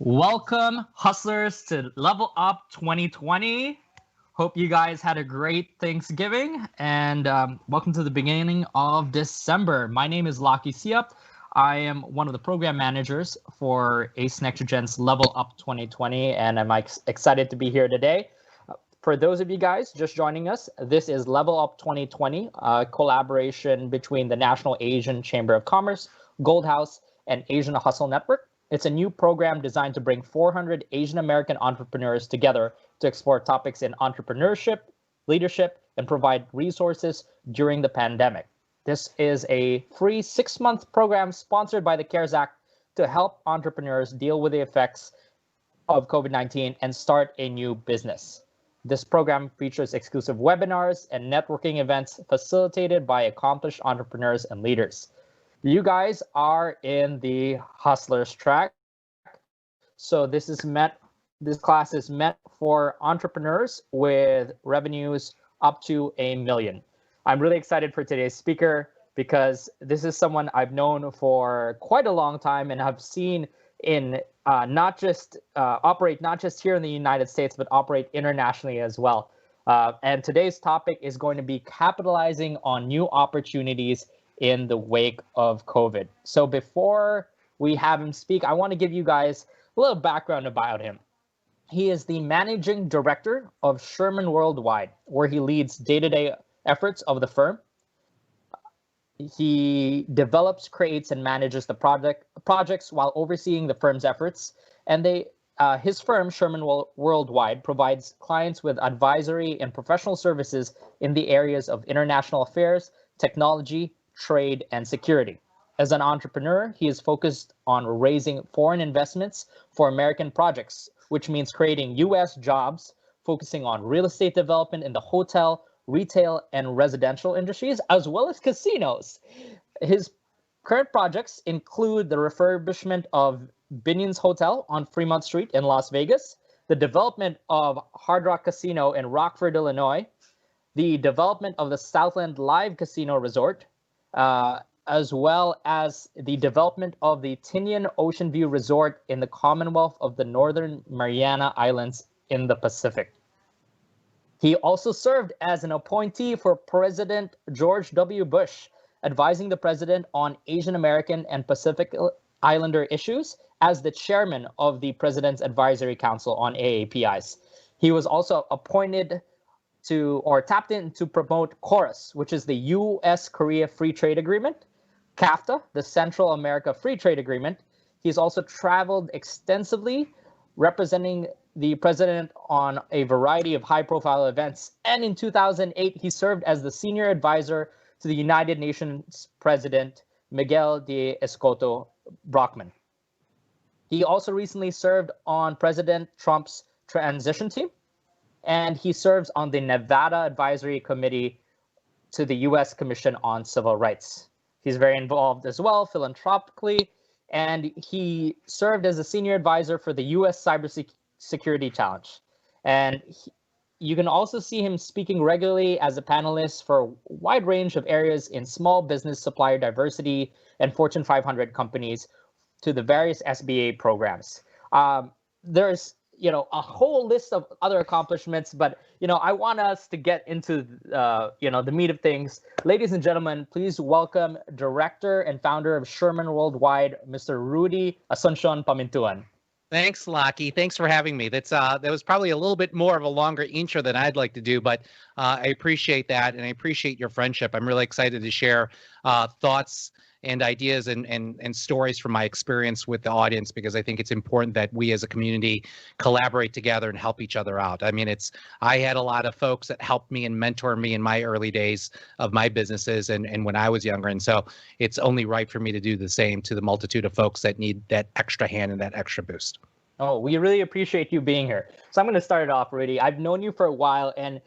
Welcome, hustlers, to Level Up 2020. Hope you guys had a great Thanksgiving and welcome to the beginning of December. My name is Laki Siap. I am one of the program managers for Ace Next Level Up 2020, and I'm excited to be here today. For those of you guys just joining us, this is Level Up 2020, a collaboration between the National Asian Chamber of Commerce, Gold House, and Asian Hustle Network. It's a new program designed to bring 400 Asian American entrepreneurs together to explore topics in entrepreneurship, leadership, and provide resources during the pandemic. This is a free 6-month program sponsored by the CARES Act to help entrepreneurs deal with the effects of COVID-19 and start a new business. This program features exclusive webinars and networking events facilitated by accomplished entrepreneurs and leaders. You guys are in the Hustlers track. So this class is meant for entrepreneurs with revenues up to $1 million. I'm really excited for today's speaker because this is someone I've known for quite a long time and have seen in operate not just here in the United States, but operate internationally as well. And today's topic is going to be capitalizing on new opportunities in the wake of COVID. So before we have him speak, I want to give you guys a little background about him. He is the managing director of Sherman Worldwide, where he leads day-to-day efforts of the firm. He develops, creates, and manages the projects while overseeing the firm's efforts. And his firm, Sherman Worldwide, provides clients with advisory and professional services in the areas of international affairs, technology, trade, and security. As an entrepreneur, he is focused on raising foreign investments for American projects, which means creating U.S. jobs, focusing on real estate development in the hotel, retail, and residential industries, as well as casinos. His current projects include the refurbishment of Binion's Hotel on Fremont Street in Las Vegas, the development of Hard Rock Casino in Rockford, Illinois, the development of the Southland Live Casino Resort, as well as the development of the Tinian Ocean View Resort in the Commonwealth of the Northern Mariana Islands in the Pacific. He also served as an appointee for President George W. Bush, advising the president on Asian American and Pacific Islander issues as the chairman of the President's Advisory Council on AAPIs. He was also appointed tapped in to promote CORUS, which is the U.S.-Korea Free Trade Agreement, CAFTA, the Central America Free Trade Agreement. He's also traveled extensively representing the president on a variety of high-profile events. And in 2008, he served as the senior advisor to the United Nations President Miguel de Escoto Brockman. He also recently served on President Trump's transition team, and he serves on the Nevada Advisory Committee to the U.S. Commission on Civil Rights. He's very involved as well philanthropically, and he served as a senior advisor for the U.S. Cybersecurity Challenge. And you can also see him speaking regularly as a panelist for a wide range of areas in small business supplier diversity and Fortune 500 companies to the various SBA programs. There's a whole list of other accomplishments, but I want us to get into the meat of things. Ladies and gentlemen, please welcome director and founder of Sherman Worldwide, Mr. Rudy Asuncion Pamintuan. Thanks, Laki. Thanks for having me. That was probably a little bit more of a longer intro than I'd like to do, but I appreciate that, and I appreciate your friendship. I'm really excited to share thoughts and ideas and stories from my experience with the audience, because I think it's important that we as a community collaborate together and help each other out. I mean, I had a lot of folks that helped me and mentored me in my early days of my businesses and when I was younger. And so it's only right for me to do the same to the multitude of folks that need that extra hand and that extra boost. Oh, we really appreciate you being here. So I'm going to start it off, Rudy. I've known you for a while, and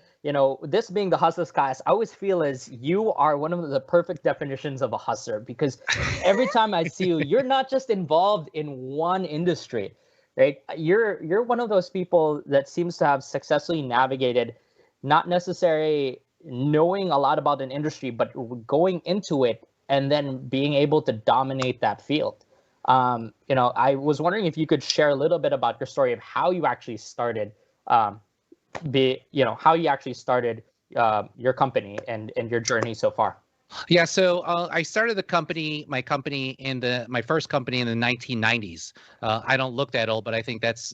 this being the Hustlers class, I always feel as you are one of the perfect definitions of a hustler, because every time I see you, you're not just involved in one industry, right? You're one of those people that seems to have successfully navigated, not necessarily knowing a lot about an industry, but going into it and then being able to dominate that field. I was wondering if you could share a little bit about your story of how you actually started, um, how you actually started your company and your journey so far. Yeah, so I started my first company in the 1990s. I don't look that old, but I think that's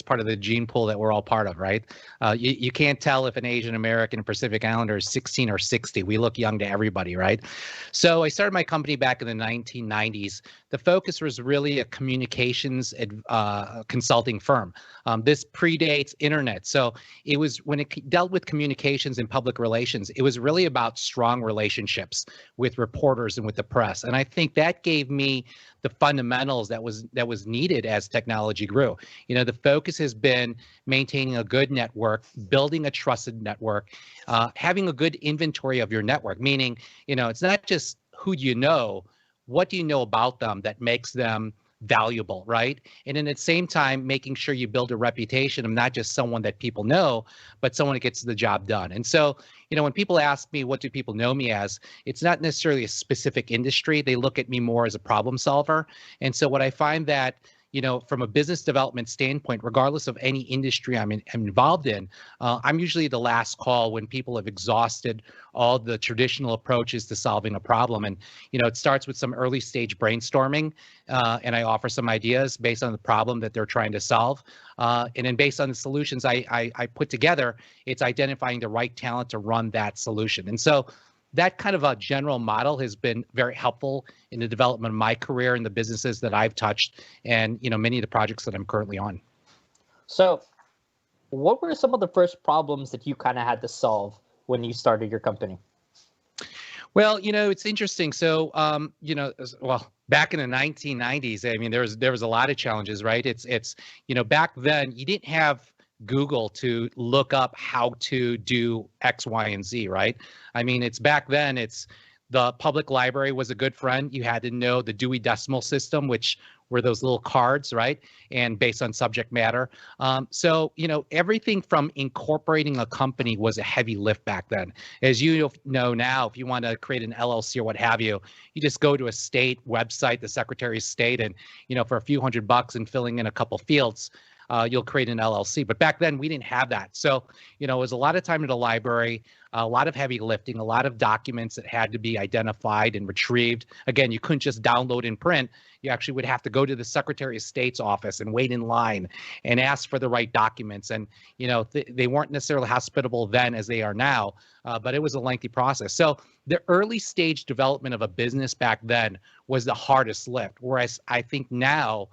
part of the gene pool that we're all part of, right? You can't tell if an Asian American Pacific Islander is 16 or 60. We look young to everybody, right? So I started my company back in the 1990s. The focus was really a communications consulting firm. This predates internet, so it was when it dealt with communications and public relations, it was really about strong relationships with reporters and with the press. And I think that gave me the fundamentals that was needed as technology grew. The focus has been maintaining a good network, building a trusted network, having a good inventory of your network, meaning, it's not just who do you know, what do you know about them that makes them valuable, right? And then at the same time, making sure you build a reputation of not just someone that people know, but someone that gets the job done. And so, when people ask me, what do people know me as? It's not necessarily a specific industry. They look at me more as a problem solver. And so what I find that, from a business development standpoint, regardless of any industry I'm involved in, I'm usually the last call when people have exhausted all the traditional approaches to solving a problem. And, it starts with some early stage brainstorming, and I offer some ideas based on the problem that they're trying to solve. And then based on the solutions I put together, it's identifying the right talent to run that solution. And so that kind of a general model has been very helpful in the development of my career and the businesses that I've touched and, many of the projects that I'm currently on. So what were some of the first problems that you kind of had to solve when you started your company? Well, it's interesting. So, back in the 1990s, I mean, there was a lot of challenges, right? It's back then you didn't have Google to look up how to do X, Y, and Z, right? I mean, it's back then. It's the public library was a good friend. You had to know the Dewey Decimal System, which were those little cards, right? And based on subject matter. So, everything from incorporating a company was a heavy lift back then. As you know now, if you want to create an LLC or what have you, you just go to a state website, the Secretary of State, and, for a few $100 and filling in a couple fields, you'll create an LLC. But back then we didn't have that. So, it was a lot of time in the library, a lot of heavy lifting, a lot of documents that had to be identified and retrieved. Again, you couldn't just download and print. You actually would have to go to the Secretary of State's office and wait in line and ask for the right documents. And, they weren't necessarily hospitable then as they are now, but it was a lengthy process. So the early stage development of a business back then was the hardest lift. Whereas I think now,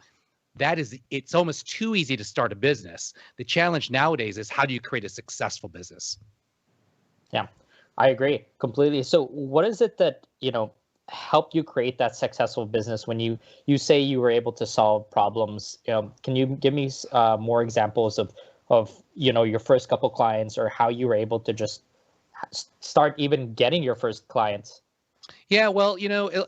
it's almost too easy to start a business. The challenge nowadays is how do you create a successful business? Yeah, I agree completely. So what is it that, helped you create that successful business when you say you were able to solve problems? Can you give me more examples of your first couple clients, or how you were able to just start even getting your first clients? Yeah, well,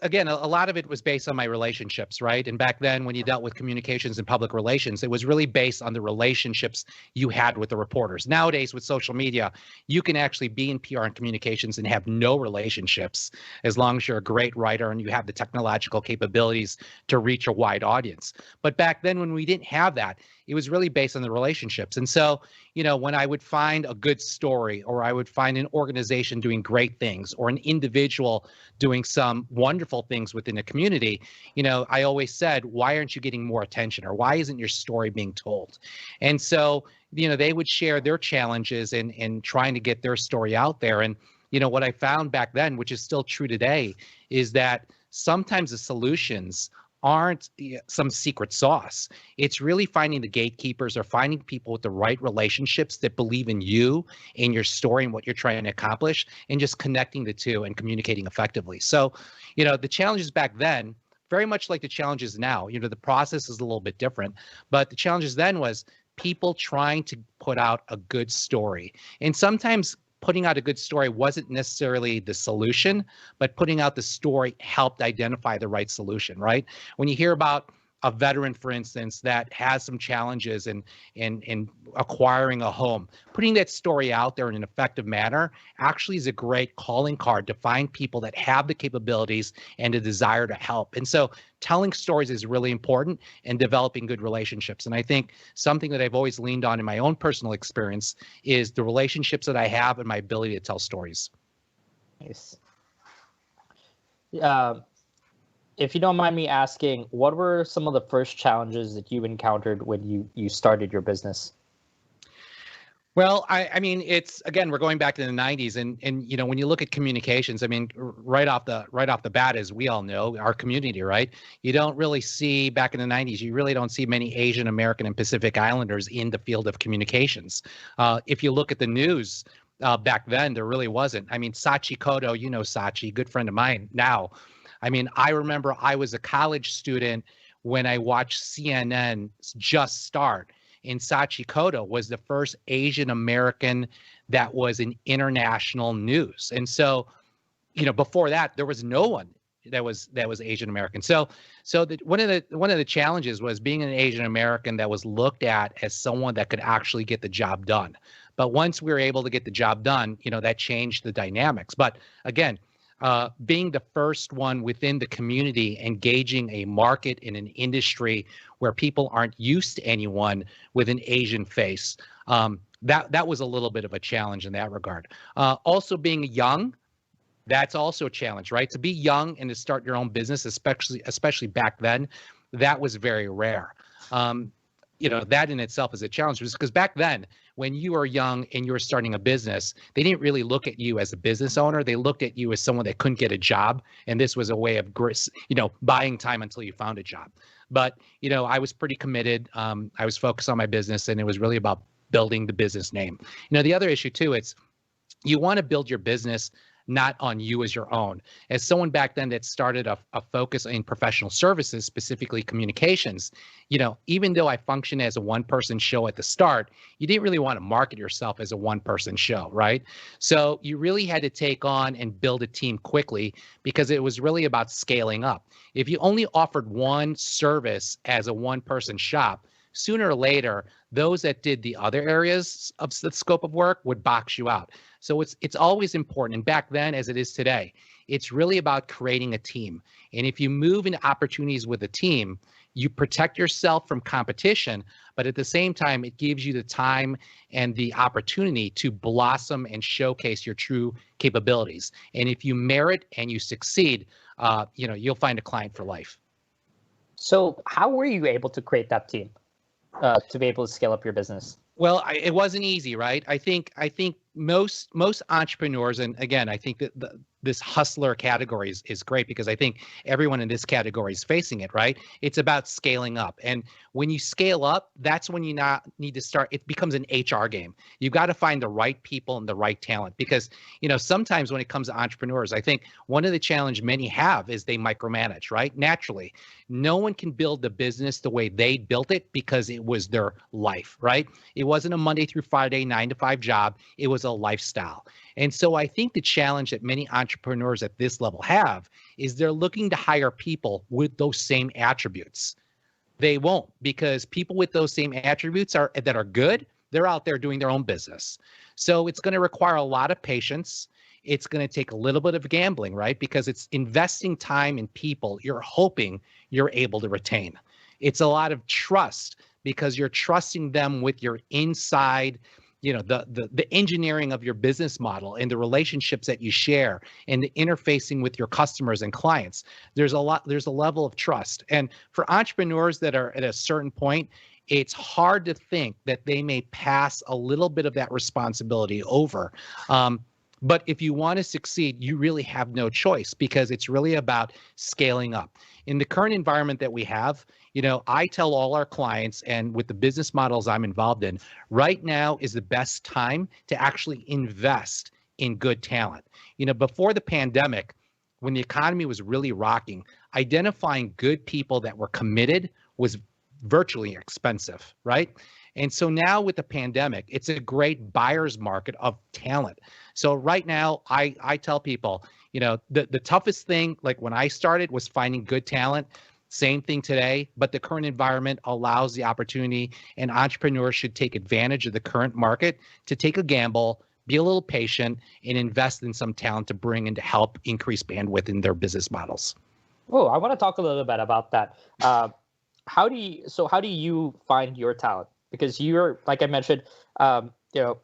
again, a lot of it was based on my relationships, right? And back then, when you dealt with communications and public relations, it was really based on the relationships you had with the reporters. Nowadays, with social media, you can actually be in PR and communications and have no relationships as long as you're a great writer and you have the technological capabilities to reach a wide audience. But back then, when we didn't have that, it was really based on the relationships. And so, when I would find a good story, or I would find an organization doing great things, or an individual doing some wonderful things within a community, I always said, why aren't you getting more attention, or why isn't your story being told? And so, they would share their challenges in trying to get their story out there. And, what I found back then, which is still true today, is that sometimes the solutions aren't some secret sauce. It's really finding the gatekeepers, or finding people with the right relationships that believe in you and your story and what you're trying to accomplish, and just connecting the two and communicating effectively. So, the challenges back then, very much like the challenges now, the process is a little bit different, but the challenges then was people trying to put out a good story. And sometimes putting out a good story wasn't necessarily the solution, but putting out the story helped identify the right solution, right? When you hear about a veteran, for instance, that has some challenges in acquiring a home, putting that story out there in an effective manner actually is a great calling card to find people that have the capabilities and a desire to help. And so telling stories is really important and developing good relationships. And I think something that I've always leaned on in my own personal experience is the relationships that I have and my ability to tell stories. Nice. If you don't mind me asking, what were some of the first challenges that you encountered when you started your business? Well, I mean, it's again, we're going back to the 90s, and you know, when you look at communications, I mean, right off the bat, as we all know, our community, right? You don't really see back in the 90s, you really don't see many Asian American and Pacific Islanders in the field of communications. If you look at the news back then, there really wasn't. I mean, Sachi Kodo, you know Sachi, good friend of mine now. I mean, I remember I was a college student when I watched CNN just start. And Sachi Kodo was the first Asian American that was in international news. And so, you know, before that, there was no one that was Asian American. So one of the challenges was being an Asian American that was looked at as someone that could actually get the job done. But once we were able to get the job done, you know, that changed the dynamics. But again, being the first one within the community, engaging a market in an industry where people aren't used to anyone with an Asian face, that was a little bit of a challenge in that regard. Also being young, that's also a challenge, right? To be young and to start your own business, especially back then, that was very rare. You know, that in itself is a challenge because back then, when you were young and you were starting a business, they didn't really look at you as a business owner. They looked at you as someone that couldn't get a job. And this was a way of, you know, buying time until you found a job. But, you know, I was pretty committed. I was focused on my business, and it was really about building the business name. You know, the other issue too, it's you want to build your business not on you as your own. As someone back then that started a focus in professional services, specifically communications, you know, even though I functioned as a one-person show at the start, you didn't really want to market yourself as a one-person show, right? So you really had to take on and build a team quickly because it was really about scaling up. If you only offered one service as a one-person shop, sooner or later, those that did the other areas of the scope of work would box you out. So it's always important. And back then, as it is today, it's really about creating a team. And if you move into opportunities with a team, you protect yourself from competition, but at the same time, it gives you the time and the opportunity to blossom and showcase your true capabilities. And if you merit and you succeed, you know, you'll find a client for life. So how were you able to create that team to be able to scale up your business? Well, it wasn't easy, right? I think most entrepreneurs, and again, I think that this hustler category is great because I think everyone in this category is facing it, right? It's about scaling up. And when you scale up, that's when you not need to start. It becomes an HR game. You've got to find the right people and the right talent because, you know, sometimes when it comes to entrepreneurs, I think one of the challenge many have is they micromanage, right? Naturally, no one can build the business the way they built it because it was their life, right? It wasn't a Monday through Friday, 9-to-5 job. It was a lifestyle. And so I think the challenge that many entrepreneurs at this level have is they're looking to hire people with those same attributes. They won't because people with those same attributes that are good, they're out there doing their own business. So it's going to require a lot of patience. It's going to take a little bit of gambling, right? Because it's investing time in people you're hoping you're able to retain. It's a lot of trust because you're trusting them with your inside, you know, the engineering of your business model and the relationships that you share and the interfacing with your customers and clients. There's a level of trust. And for entrepreneurs that are at a certain point, it's hard to think that they may pass a little bit of that responsibility over. But if you want to succeed, you really have no choice because it's really about scaling up. In the current environment that we have, you know, I tell all our clients and with the business models I'm involved in, right now is the best time to actually invest in good talent. You know, before the pandemic, when the economy was really rocking, identifying good people that were committed was virtually expensive, right? And so now with the pandemic, it's a great buyer's market of talent. So right now, I tell people, you know, the toughest thing, like when I started, was finding good talent. Same thing today, but the current environment allows the opportunity, and entrepreneurs should take advantage of the current market to take a gamble, be a little patient, and invest in some talent to bring in to help increase bandwidth in their business models. Oh, I want to talk a little bit about that. How do you find your talent? Because you're, like I mentioned,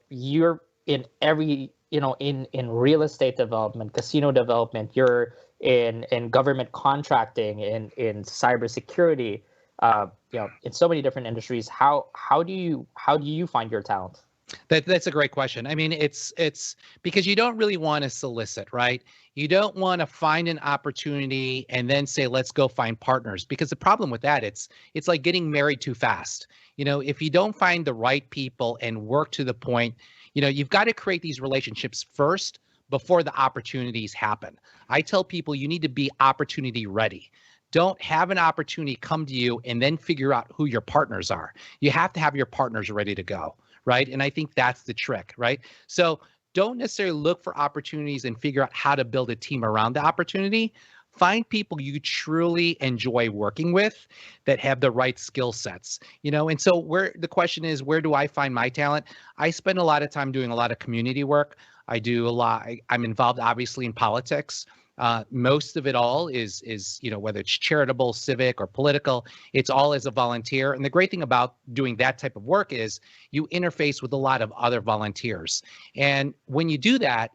you're in every, in real estate development, casino development, you're in government contracting, in cybersecurity, in so many different industries. How do you find your talent? That's a great question. I mean, it's because you don't really want to solicit, right? You don't want to find an opportunity and then say, let's go find partners, because the problem with that, it's like getting married too fast. If you don't find the right people and work to the point, you've got to create these relationships first before the opportunities happen. I tell people you need to be opportunity ready. Don't have an opportunity come to you and then figure out who your partners are. You have to have your partners ready to go. Right. And I think that's the trick. Right. So don't necessarily look for opportunities and figure out how to build a team around the opportunity. Find people you truly enjoy working with that have the right skill sets, and so the question is, where do I find my talent? I spend a lot of time doing a lot of community work. I'm involved obviously in politics. Most of it all is whether it's charitable, civic, or political, it's all as a volunteer. And the great thing about doing that type of work is you interface with a lot of other volunteers. And when you do that,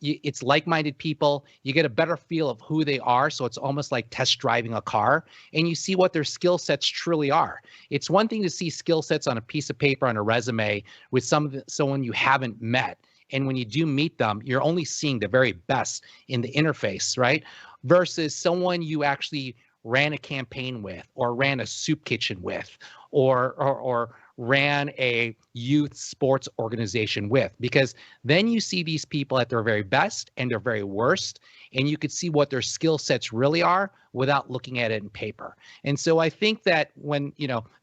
it's like-minded people. You get a better feel of who they are. So it's almost like test driving a car, and you see what their skill sets truly are. It's one thing to see skill sets on a piece of paper, on a resume with someone you haven't met. And when you do meet them, you're only seeing the very best in the interface, right? Versus someone you actually ran a campaign with, or ran a soup kitchen with, or ran a youth sports organization with, because then you see these people at their very best and their very worst, and you could see what their skill sets really are without looking at it in paper. And so I think that when,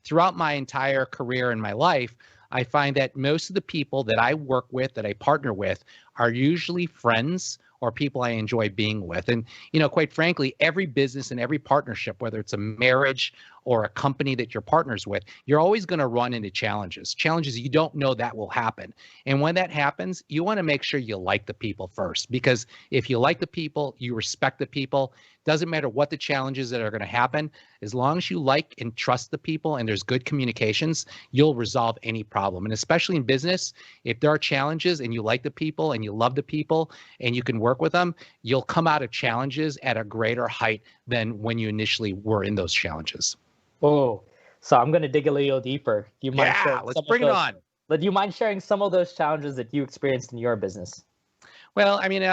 throughout my entire career in my life, I find that most of the people that I work with, that I partner with, are usually friends or people I enjoy being with. And, quite frankly, every business and every partnership, whether it's a marriage or a company that you're partners with, you're always going to run into challenges you don't know that will happen. And when that happens, you want to make sure you like the people first, because if you like the people, you respect the people, doesn't matter what the challenges that are going to happen, as long as you like and trust the people and there's good communications, you'll resolve any problem. And especially in business, if there are challenges and you like the people and you love the people and you can work with them, you'll come out of challenges at a greater height than when you initially were in those challenges. Oh, so I'm going to dig a little deeper. Do you mind sharing let's bring it on. Do you mind sharing some of those challenges that you experienced in your business? Well, I mean,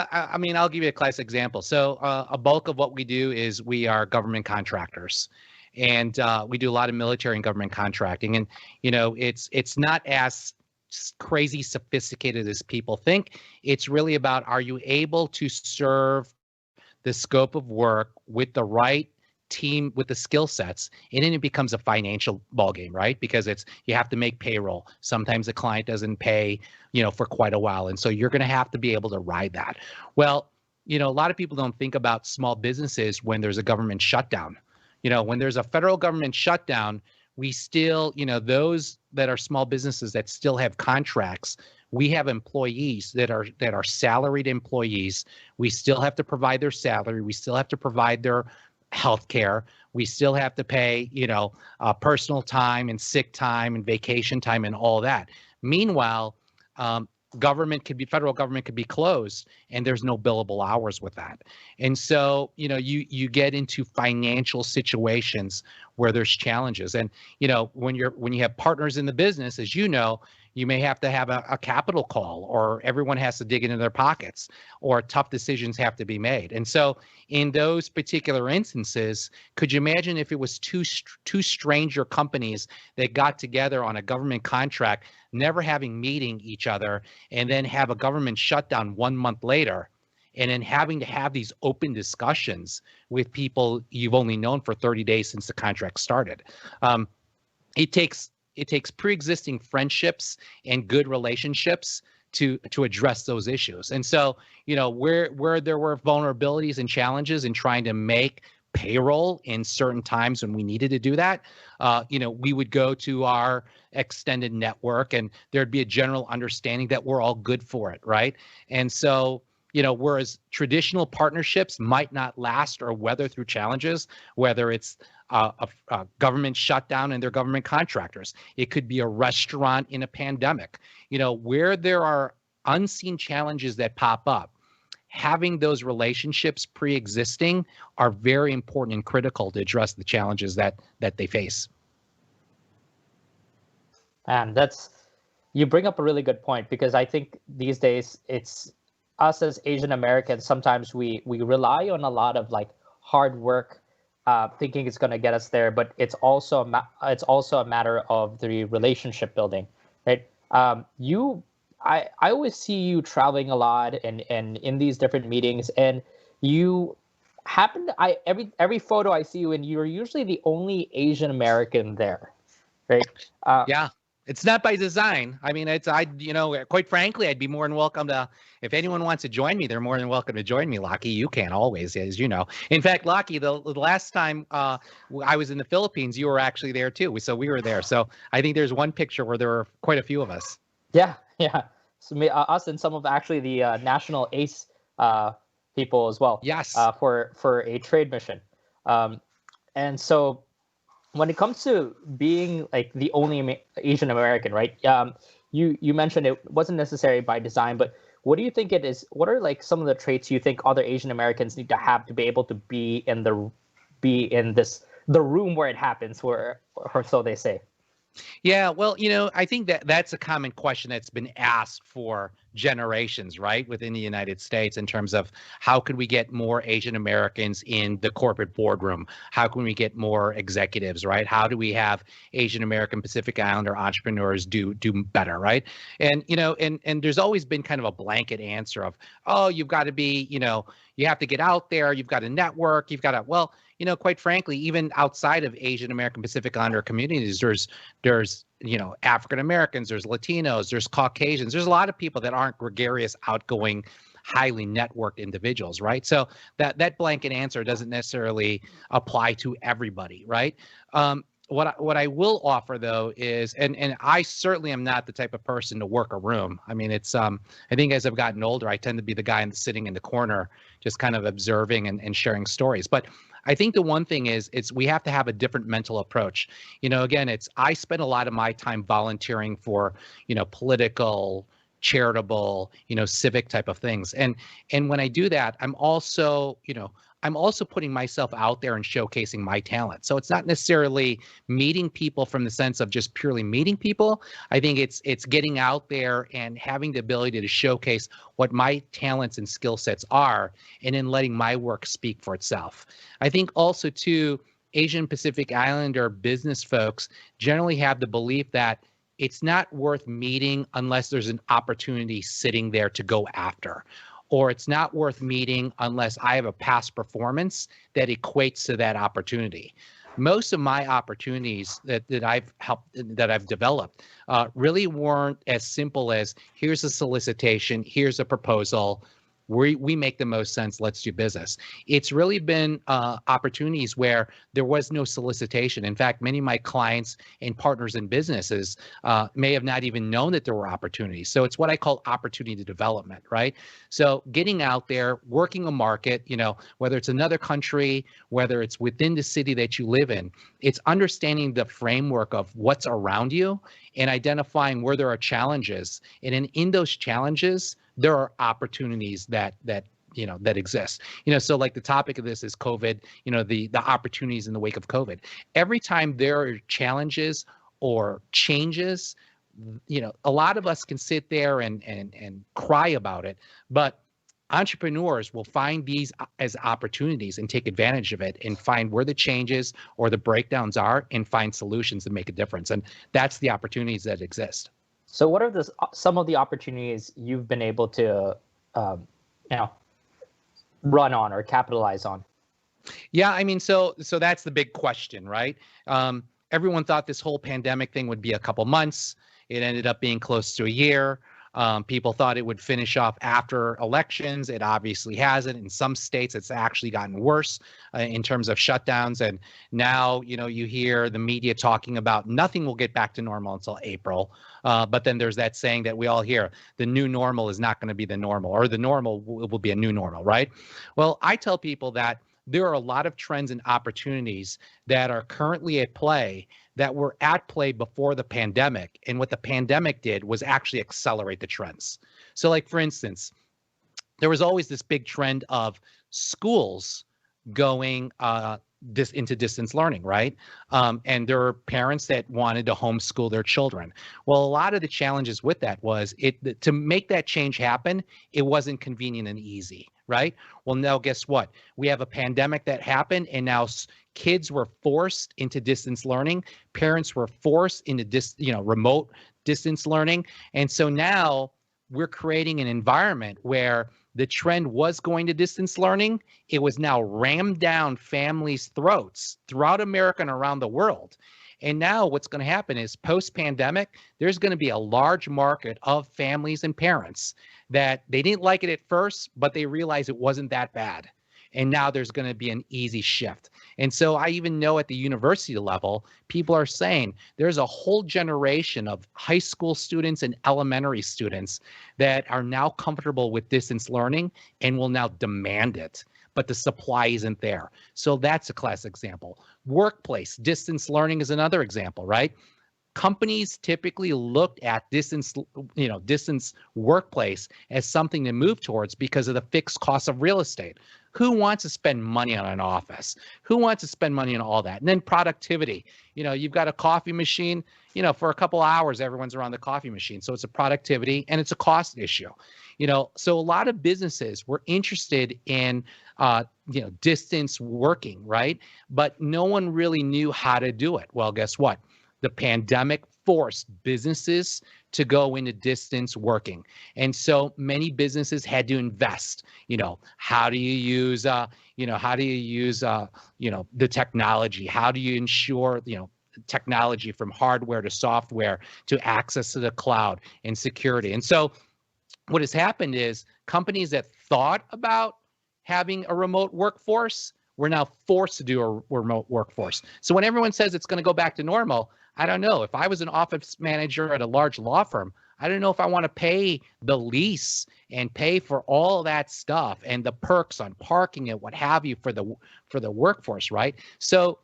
I'll give you a classic example. So a bulk of what we do is we are government contractors, and we do a lot of military and government contracting. And, it's not as crazy sophisticated as people think. It's really about, are you able to serve the scope of work with the right team, with the skill sets, and then it becomes a financial ballgame, right? Because you have to make payroll. Sometimes the client doesn't pay, for quite a while, and so you're going to have to be able to ride that. Well, a lot of people don't think about small businesses when there's a government shutdown. When there's a federal government shutdown, we still, those that are small businesses that still have contracts, we have employees that are salaried employees. We still have to provide their salary. We still have to provide their healthcare. We still have to pay, personal time and sick time and vacation time and all that. Meanwhile, federal government could be closed, and there's no billable hours with that. And so, you get into financial situations where there's challenges. And, when you have partners in the business, as you may have to have a capital call, or everyone has to dig into their pockets, or tough decisions have to be made. And so in those particular instances, could you imagine if it was two stranger companies that got together on a government contract, never having meeting each other, and then have a government shutdown 1 month later, and then having to have these open discussions with people you've only known for 30 days since the contract started? It takes pre-existing friendships and good relationships to address those issues. And so, where there were vulnerabilities and challenges in trying to make payroll in certain times when we needed to do that, we would go to our extended network and there'd be a general understanding that we're all good for it, right? And so, whereas traditional partnerships might not last or weather through challenges, whether it's a government shutdown and their government contractors, it could be a restaurant in a pandemic, where there are unseen challenges that pop up, having those relationships pre-existing are very important and critical to address the challenges that they face. And you bring up a really good point, because I think these days it's us as Asian Americans, sometimes we rely on a lot of like hard work, thinking it's going to get us there, but it's also a matter of the relationship building, right? I always see you traveling a lot and in these different meetings, and you every photo I see you in, you're usually the only Asian American there, right? Yeah. It's not by design. I mean, quite frankly, I'd be more than welcome to, if anyone wants to join me, they're more than welcome to join me, Lockie. You can always, as you know. In fact, Lockie, the last time I was in the Philippines, you were actually there too. So we were there. So I think there's one picture where there were quite a few of us. Yeah. So us and some of actually the national ACE people as well. Yes. For a trade mission. And so when it comes to being like the only Asian American, right? You mentioned it wasn't necessary by design, but what do you think it is? What are like some of the traits you think other Asian Americans need to have to be able to be in the room where it happens, or so they say? Yeah, well, I think that's a common question that's been asked for generations, right, within the United States, in terms of how can we get more Asian Americans in the corporate boardroom? How can we get more executives, right? How do we have Asian American Pacific Islander entrepreneurs do better, right? And and there's always been kind of a blanket answer of, oh, you've got to be, you have to get out there, you've got to network, you've got to, well, quite frankly, even outside of Asian American Pacific Islander communities, there's African Americans, there's Latinos, there's Caucasians, there's a lot of people that aren't gregarious, outgoing, highly networked individuals, right? So that blanket answer doesn't necessarily apply to everybody, right? What I will offer though is, and I certainly am not the type of person to work a room. I mean, it's I think as I've gotten older, I tend to be the guy sitting in the corner, just kind of observing and sharing stories. But I think the one thing is we have to have a different mental approach. Again, I spend a lot of my time volunteering for, political, charitable, civic type of things. And when I do that, I'm also putting myself out there and showcasing my talent. So it's not necessarily meeting people from the sense of just purely meeting people. I think it's getting out there and having the ability to showcase what my talents and skill sets are, and then letting my work speak for itself. I think also too, Asian Pacific Islander business folks generally have the belief that it's not worth meeting unless there's an opportunity sitting there to go after, or it's not worth meeting unless I have a past performance that equates to that opportunity. Most of my opportunities that I've developed really weren't as simple as, here's a solicitation, here's a proposal, we make the most sense, let's do business. It's really been opportunities where there was no solicitation. In fact, many of my clients and partners in businesses may have not even known that there were opportunities. So it's what I call opportunity development, right? So getting out there, working a market, whether it's another country, whether it's within the city that you live in, it's understanding the framework of what's around you and identifying where there are challenges. And then in those challenges, there are opportunities that exist. So like the topic of this is COVID, the opportunities in the wake of COVID. Every time there are challenges or changes, a lot of us can sit there and cry about it, but entrepreneurs will find these as opportunities and take advantage of it and find where the changes or the breakdowns are and find solutions that make a difference. And that's the opportunities that exist. So what are some of the opportunities you've been able to, run on or capitalize on? Yeah, I mean, so that's the big question, right? Everyone thought this whole pandemic thing would be a couple months. It ended up being close to a year. People thought it would finish off after elections. It obviously hasn't. In some states, it's actually gotten worse in terms of shutdowns. And now, you hear the media talking about nothing will get back to normal until April. But then there's that saying that we all hear, the new normal is not going to be the normal, or the normal will be a new normal, right? Well, I tell people that there are a lot of trends and opportunities that are currently at play that were at play before the pandemic. And what the pandemic did was actually accelerate the trends. So like, for instance, there was always this big trend of schools going into distance learning, right? And there were parents that wanted to homeschool their children. Well, a lot of the challenges with that was to make that change happen, it wasn't convenient and easy, right? Well, now guess what? We have a pandemic that happened, and now kids were forced into distance learning. Parents were forced into remote distance learning. And so now we're creating an environment where the trend was going to distance learning. It was now rammed down families' throats throughout America and around the world. And now what's going to happen is post-pandemic, there's going to be a large market of families and parents that they didn't like it at first, but they realized it wasn't that bad. And now there's going to be an easy shift. And so I even know at the university level, people are saying there's a whole generation of high school students and elementary students that are now comfortable with distance learning and will now demand it, but the supply isn't there. So that's a classic example. Workplace distance learning is another example, right? Companies typically looked at distance workplace as something to move towards because of the fixed cost of real estate. Who wants to spend money on an office? Who wants to spend money on all that? And then productivity. You've got a coffee machine, for a couple of hours, everyone's around the coffee machine. So it's a productivity and it's a cost issue. So a lot of businesses were interested in, distance working, right? But no one really knew how to do it. Well, guess what? The pandemic forced businesses to go into distance working. And so many businesses had to invest, how do you use, the technology? How do you ensure, technology from hardware to software to access to the cloud and security? And so what has happened is companies that thought about having a remote workforce were now forced to do a remote workforce. So when everyone says it's going to go back to normal, I don't know. If I was an office manager at a large law firm, I don't know if I want to pay the lease and pay for all that stuff and the perks on parking and what have you for the workforce, right? So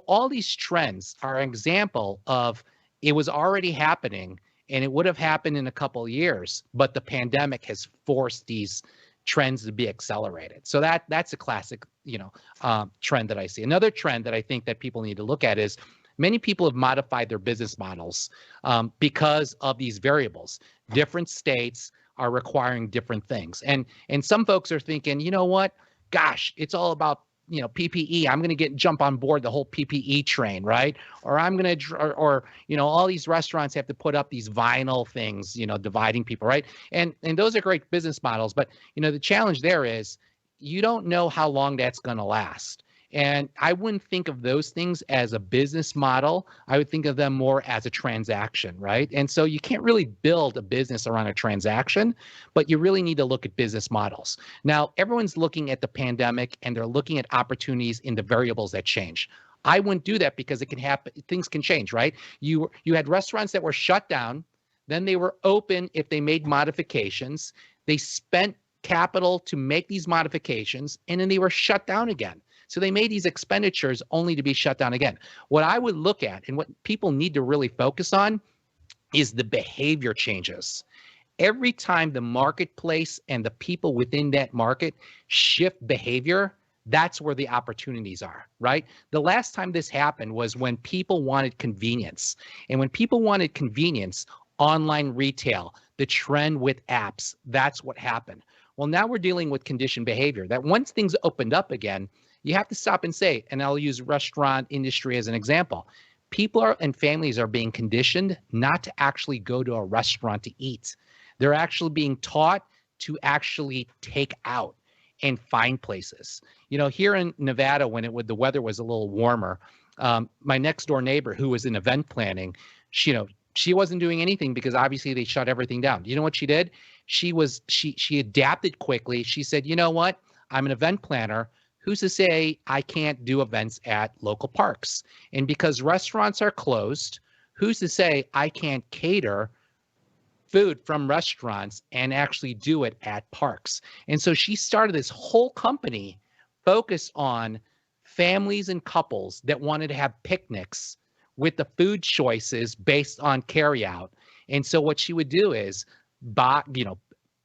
all these trends are an example of it was already happening and it would have happened in a couple of years, but the pandemic has forced these trends to be accelerated. So that's a classic, trend that I see. Another trend that I think that people need to look at is many people have modified their business models because of these variables. Different states are requiring different things. And some folks are thinking, you know what, gosh, it's all about, PPE. I'm going to jump on board the whole PPE train, right? Or I'm going to, or all these restaurants have to put up these vinyl things, dividing people, right? And those are great business models. But, the challenge there is you don't know how long that's going to last. And I wouldn't think of those things as a business model. I would think of them more as a transaction, right? And so you can't really build a business around a transaction, but you really need to look at business models. Now, everyone's looking at the pandemic and they're looking at opportunities in the variables that change. I wouldn't do that because it can happen. Things can change, right? You had restaurants that were shut down, then they were open if they made modifications. They spent capital to make these modifications, and then they were shut down again. So they made these expenditures only to be shut down again. What I would look at and what people need to really focus on is the behavior changes. Every time the marketplace and the people within that market shift behavior, that's where the opportunities are, right? The last time this happened was when people wanted convenience. And when people wanted convenience, online retail, the trend with apps, that's what happened. Well, now we're dealing with conditioned behavior that once things opened up again, you have to stop and say, and I'll use restaurant industry as an example. People and families are being conditioned not to actually go to a restaurant to eat. They're actually being taught to actually take out and find places. Here in Nevada, when the weather was a little warmer, my next door neighbor who was in event planning, she, She wasn't doing anything because obviously they shut everything down. You know what she did? She adapted quickly. She said, you know what? I'm an event planner. Who's to say I can't do events at local parks? And because restaurants are closed, who's to say I can't cater food from restaurants and actually do it at parks? And so she started this whole company focused on families and couples that wanted to have picnics with the food choices based on carryout. And so what she would do is buy,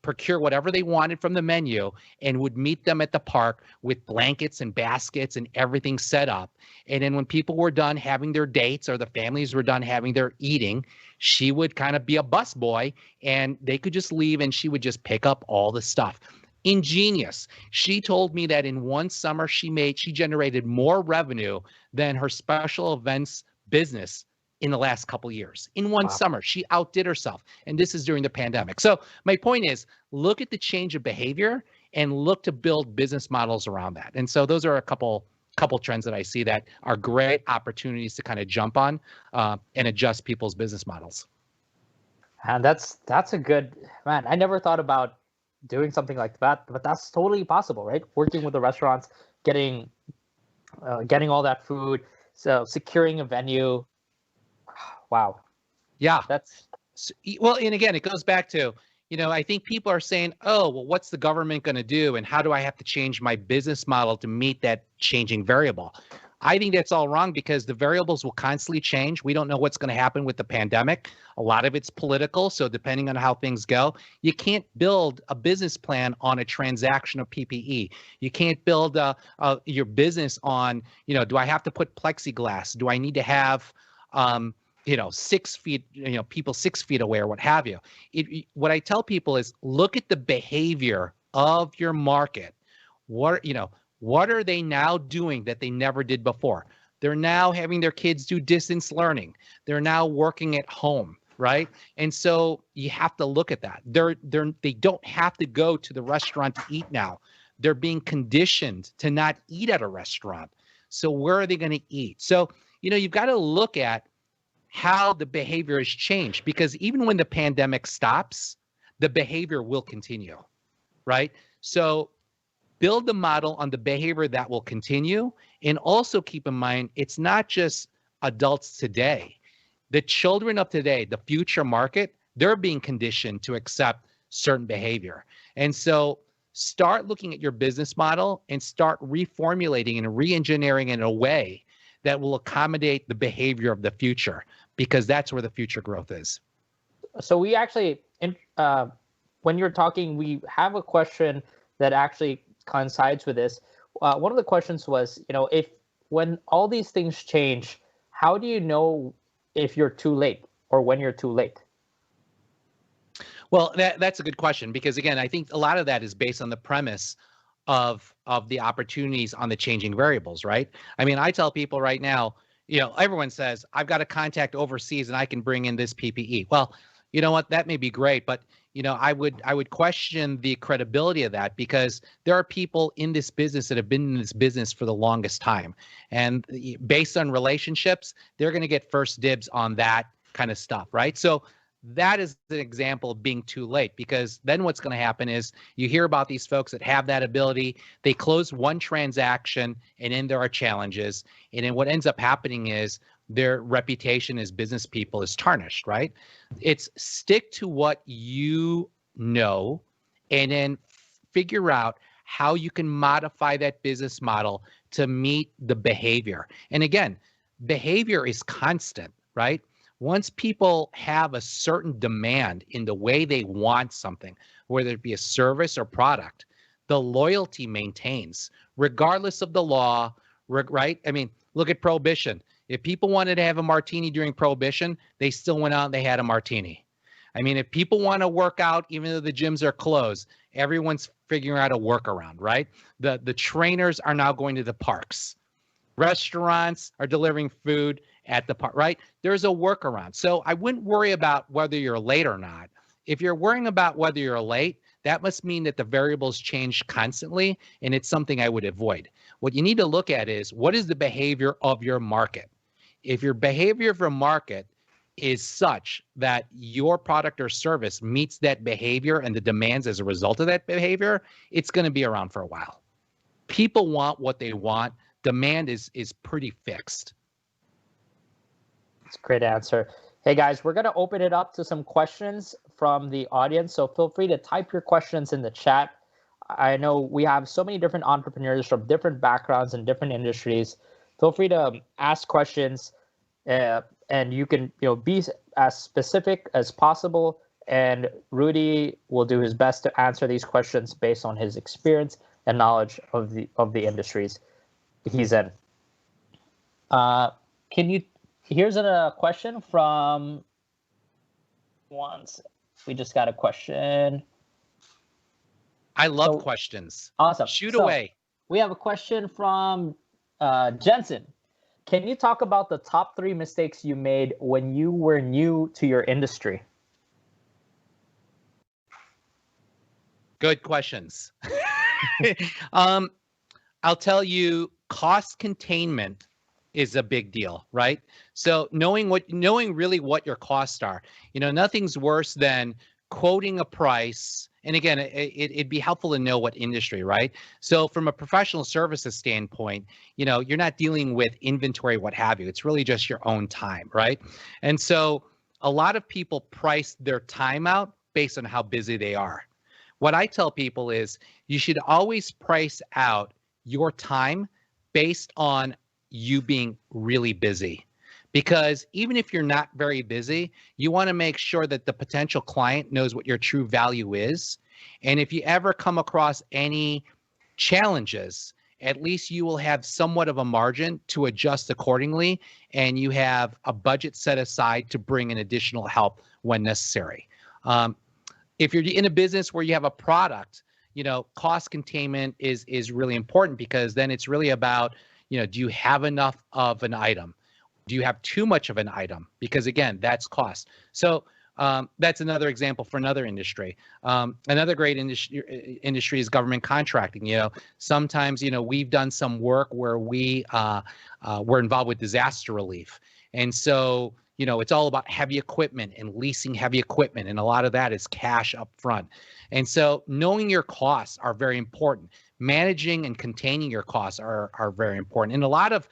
procure whatever they wanted from the menu and would meet them at the park with blankets and baskets and everything set up. And then when people were done having their dates or the families were done having their eating, she would kind of be a busboy and they could just leave and she would just pick up all the stuff. Ingenious. She told me that in one summer she generated more revenue than her special events business in the last couple of years. In one summer, she outdid herself. And this is during the pandemic. So my point is, look at the change of behavior and look to build business models around that. And so those are a couple trends that I see that are great opportunities to kind of jump on and adjust people's business models. And that's a good, man, I never thought about doing something like that, but that's totally possible, right? Working with the restaurants, getting all that food, so securing a venue. Wow. Yeah. That's well, and again, it goes back to, I think people are saying, oh, well, what's the government going to do? And how do I have to change my business model to meet that changing variable? I think that's all wrong because the variables will constantly change. We don't know what's going to happen with the pandemic. A lot of it's political. So depending on how things go, you can't build a business plan on a transaction of PPE. You can't build your business on, do I have to put plexiglass? Do I need to have, 6 feet, people 6 feet away or what have you. What I tell people is look at the behavior of your market. What are they now doing that they never did before? They're now having their kids do distance learning. They're now working at home, right? And so you have to look at that. They don't have to go to the restaurant to eat now. They're being conditioned to not eat at a restaurant. So where are they going to eat? So, you've got to look at how the behavior has changed, because even when the pandemic stops, the behavior will continue, right? So build the model on the behavior that will continue. And also keep in mind, it's not just adults today. The children of today, the future market, they're being conditioned to accept certain behavior. And so start looking at your business model and start reformulating and re-engineering in a way that will accommodate the behavior of the future, because that's where the future growth is. So we actually, when you're talking, we have a question that actually coincides with this. One of the questions was, when all these things change, how do you know if you're too late or when you're too late? Well, that's a good question, because again, I think a lot of that is based on the premise of the opportunities on the changing variables, right? I mean, I tell people right now, everyone says, I've got a contact overseas and I can bring in this PPE. Well, you know what? That may be great, but I would question the credibility of that, because there are people in this business that have been in this business for the longest time. And based on relationships, they're going to get first dibs on that kind of stuff, right? So that is an example of being too late, because then what's going to happen is you hear about these folks that have that ability. They close one transaction and then there are challenges. And then what ends up happening is their reputation as business people is tarnished, right? It's stick to what you know and then figure out how you can modify that business model to meet the behavior. And again, behavior is constant, right? Once people have a certain demand in the way they want something, whether it be a service or product, the loyalty maintains regardless of the law, right? I mean, look at Prohibition. If people wanted to have a martini during Prohibition, they still went out and they had a martini. I mean, if people want to work out, even though the gyms are closed, everyone's figuring out a workaround, right? The trainers are now going to the parks. Restaurants are delivering food at the park, right? There's a workaround. So I wouldn't worry about whether you're late or not. If you're worrying about whether you're late, that must mean that the variables change constantly, and it's something I would avoid. What you need to look at is, what is the behavior of your market? If your behavior of your market is such that your product or service meets that behavior and the demands as a result of that behavior, it's going to be around for a while. People want what they want. Demand is pretty fixed. It's a great answer. Hey guys, we're going to open it up to some questions from the audience. So feel free to type your questions in the chat. I know we have so many different entrepreneurs from different backgrounds and different industries. Feel free to ask questions, and you can be as specific as possible. And Rudy will do his best to answer these questions based on his experience and knowledge of the industries he's in. Here's a question from we just got a question. I love questions. Awesome. Shoot away. We have a question from Jensen. Can you talk about the top 3 mistakes you made when you were new to your industry? Good questions. I'll tell you, cost containment is a big deal, right? So knowing really what your costs are. Nothing's worse than quoting a price. And again, it'd be helpful to know what industry, right? So from a professional services standpoint, you're not dealing with inventory, what have you. It's really just your own time, right? And so a lot of people price their time out based on how busy they are. What I tell people is you should always price out your time based on you being really busy. Because even if you're not very busy, you want to make sure that the potential client knows what your true value is. And if you ever come across any challenges, at least you will have somewhat of a margin to adjust accordingly, and you have a budget set aside to bring in additional help when necessary. If you're in a business where you have a product, cost containment is really important, because then it's really about, do you have enough of an item? Do you have too much of an item? Because again, that's cost. So that's another example for another industry. Another great industry is government contracting. Sometimes, we've done some work where we're involved with disaster relief. And so, it's all about heavy equipment and leasing heavy equipment. And a lot of that is cash up front. And so knowing your costs are very important. Managing and containing your costs are very important. And a lot of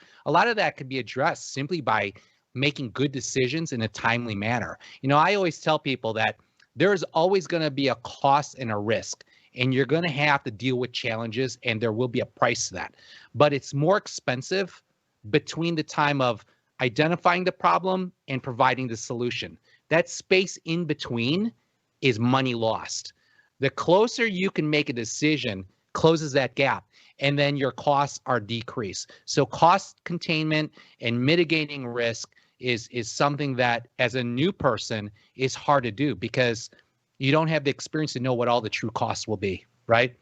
that can be addressed simply by making good decisions in a timely manner. I always tell people that there's always going to be a cost and a risk, and you're going to have to deal with challenges, and there will be a price to that. But it's more expensive between the time of identifying the problem and providing the solution. That space in between is money lost. The closer you can make a decision closes that gap, and then your costs are decreased. So cost containment and mitigating risk is something that, as a new person, is hard to do, because you don't have the experience to know what all the true costs will be, right?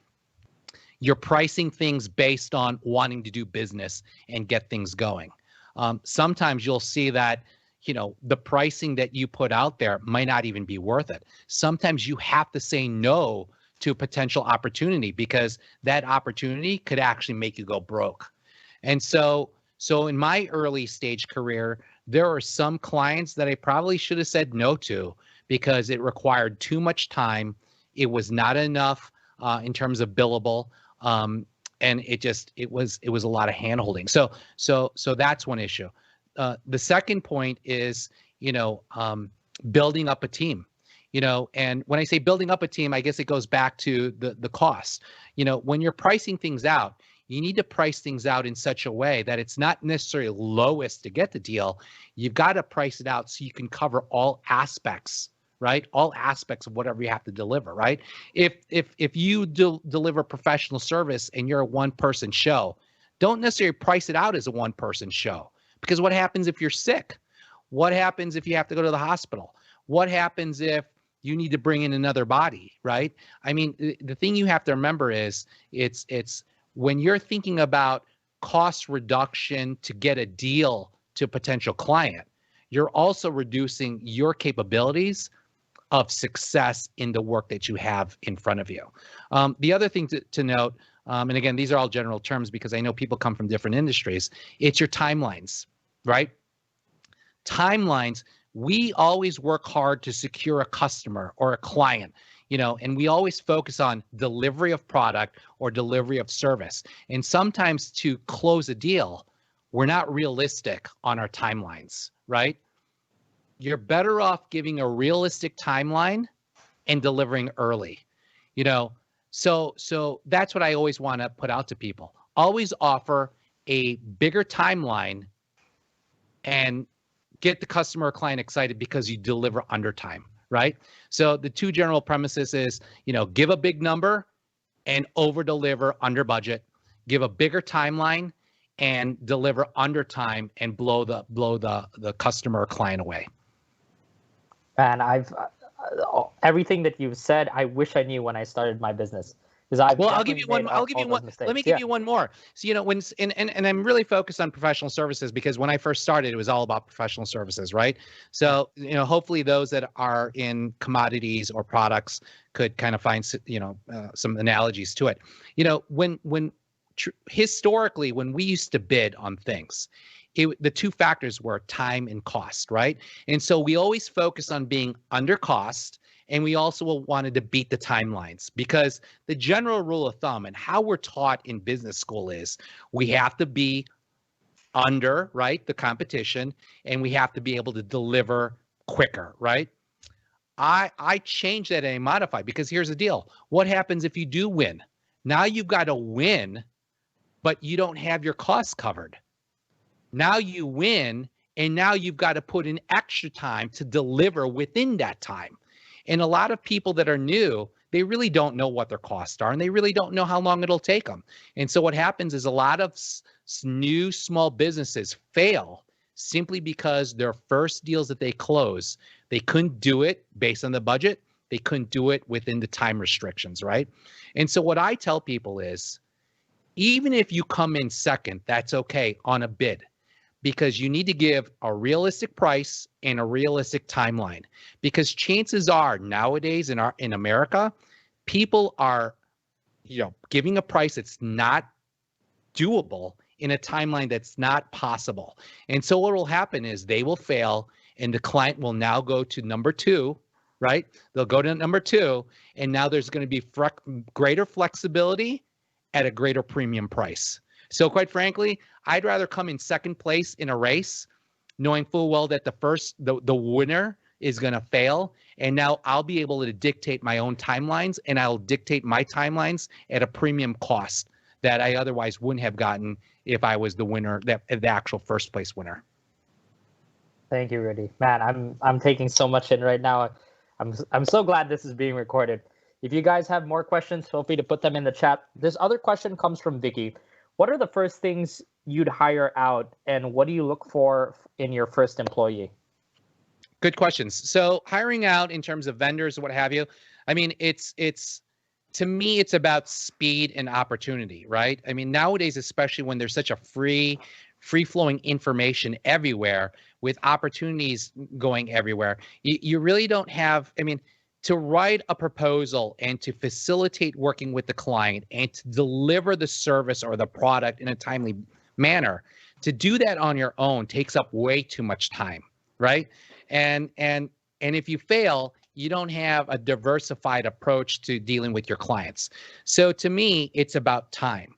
You're pricing things based on wanting to do business and get things going. Sometimes you'll see that, the pricing that you put out there might not even be worth it. Sometimes you have to say no to a potential opportunity, because that opportunity could actually make you go broke. And so in my early stage career, there are some clients that I probably should have said no to, because it required too much time. It was not enough in terms of billable. And it was a lot of handholding. So that's one issue. The second point is, building up a team. And when I say building up a team, I guess it goes back to the cost. When you're pricing things out, you need to price things out in such a way that it's not necessarily lowest to get the deal. You've got to price it out so you can cover all aspects, right? All aspects of whatever you have to deliver, right? If you deliver professional service and you're a one-person show, don't necessarily price it out as a one-person show, because what happens if you're sick? What happens if you have to go to the hospital? What happens if you need to bring in another body, right? I mean, the thing you have to remember is it's when you're thinking about cost reduction to get a deal to a potential client, you're also reducing your capabilities of success in the work that you have in front of you. The other thing to note, and again, these are all general terms because I know people come from different industries, it's your timelines, right? Timelines. we always work hard to secure a customer or a client, and we always focus on delivery of product or delivery of service. And sometimes to close a deal, we're not realistic on our timelines, right? You're better off giving a realistic timeline and delivering early, so that's what I always want to put out to people. Always offer a bigger timeline and get the customer or client excited because you deliver under time, right? So the two general premises is, give a big number and over deliver under budget, give a bigger timeline and deliver under time and blow the customer or client away. Man, everything that you've said, I wish I knew when I started my business. I'll give you one. Let me give you one more. So, when and I'm really focused on professional services because when I first started, it was all about professional services, right? So, hopefully those that are in commodities or products could kind of find, some analogies to it. Historically, when we used to bid on things, the two factors were time and cost, right? And so we always focused on being under cost. And we also wanted to beat the timelines because the general rule of thumb and how we're taught in business school is we have to be under, right, the competition, and we have to be able to deliver quicker, right? I changed that and I modified because here's the deal. What happens if you do win? Now you've got to win, but you don't have your costs covered. Now you win, and now you've got to put in extra time to deliver within that time. And a lot of people that are new, they really don't know what their costs are, and they really don't know how long it'll take them. And so what happens is a lot of new small businesses fail simply because their first deals that they close, they couldn't do it based on the budget. They couldn't do it within the time restrictions, right? And so what I tell people is, even if you come in second, that's okay on a bid, because you need to give a realistic price and a realistic timeline. Because chances are nowadays in America, people are, giving a price that's not doable in a timeline that's not possible. And so what will happen is they will fail and the client will now go to number two, right? They'll go to number two, and now there's going to be greater flexibility at a greater premium price. So quite frankly, I'd rather come in second place in a race, knowing full well that the winner is going to fail. And now I'll be able to dictate my own timelines, and I'll dictate my timelines at a premium cost that I otherwise wouldn't have gotten if I was the winner, the actual first place winner. Thank you, Rudy. Man, I'm taking so much in right now. I'm so glad this is being recorded. If you guys have more questions, feel free to put them in the chat. This other question comes from Vicky. What are the first things you'd hire out, and what do you look for in your first employee? Good questions. So hiring out in terms of vendors, what have you, I mean, to me, it's about speed and opportunity, right? I mean, nowadays, especially when there's such a free-flowing information everywhere with opportunities going everywhere, you really don't have, to write a proposal and to facilitate working with the client and to deliver the service or the product in a timely manner, to do that on your own takes up way too much time, right? And if you fail, you don't have a diversified approach to dealing with your clients. So to me, it's about time.